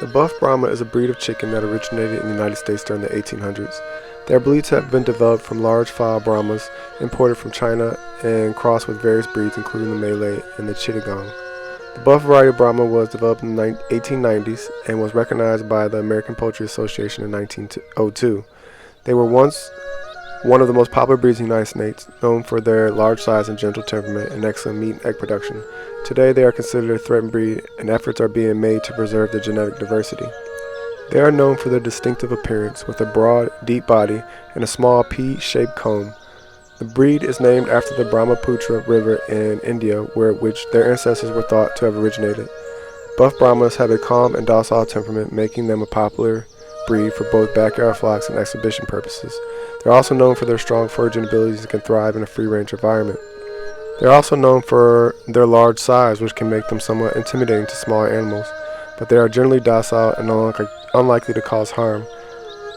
The Buff Brahma is a breed of chicken that originated in the United States during the 1800s. They are believed to have been developed from large fowl Brahmas imported from China and crossed with various breeds including the Malay and the Chittagong. The Buff variety of Brahma was developed in the 1890s and was recognized by the American Poultry Association in 1902. They were once one of the most popular breeds in the United States, known for their large size and gentle temperament and excellent meat and egg production. Today they are considered a threatened breed and efforts are being made to preserve their genetic diversity. They are known for their distinctive appearance with a broad, deep body and a small pea-shaped comb. The breed is named after the Brahmaputra River in India, which their ancestors were thought to have originated. Buff Brahmas have a calm and docile temperament, making them a popular breed for both backyard flocks and exhibition purposes. They're also known for their strong foraging abilities and can thrive in a free-range environment. They're also known for their large size, which can make them somewhat intimidating to smaller animals, but they are generally docile and unlikely to cause harm.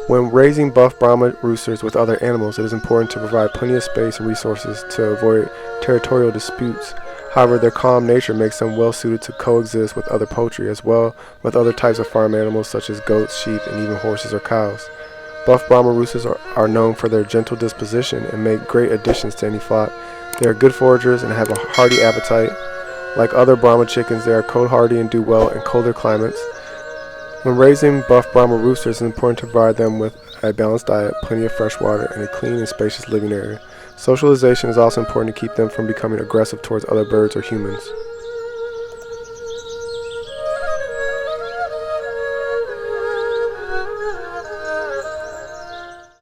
When raising Buff Brahma roosters with other animals, it is important to provide plenty of space and resources to avoid territorial disputes. However, their calm nature makes them well suited to coexist with other poultry as well with other types of farm animals such as goats, sheep, and even horses or cows. Buff Brahma roosters are known for their gentle disposition and make great additions to any flock. They are good foragers and have a hearty appetite. Like other Brahma chickens, they are cold hardy and do well in colder climates. When raising Buff Brahma roosters, it is important to provide them with a balanced diet, plenty of fresh water, and a clean and spacious living area. Socialization is also important to keep them from becoming aggressive towards other birds or humans.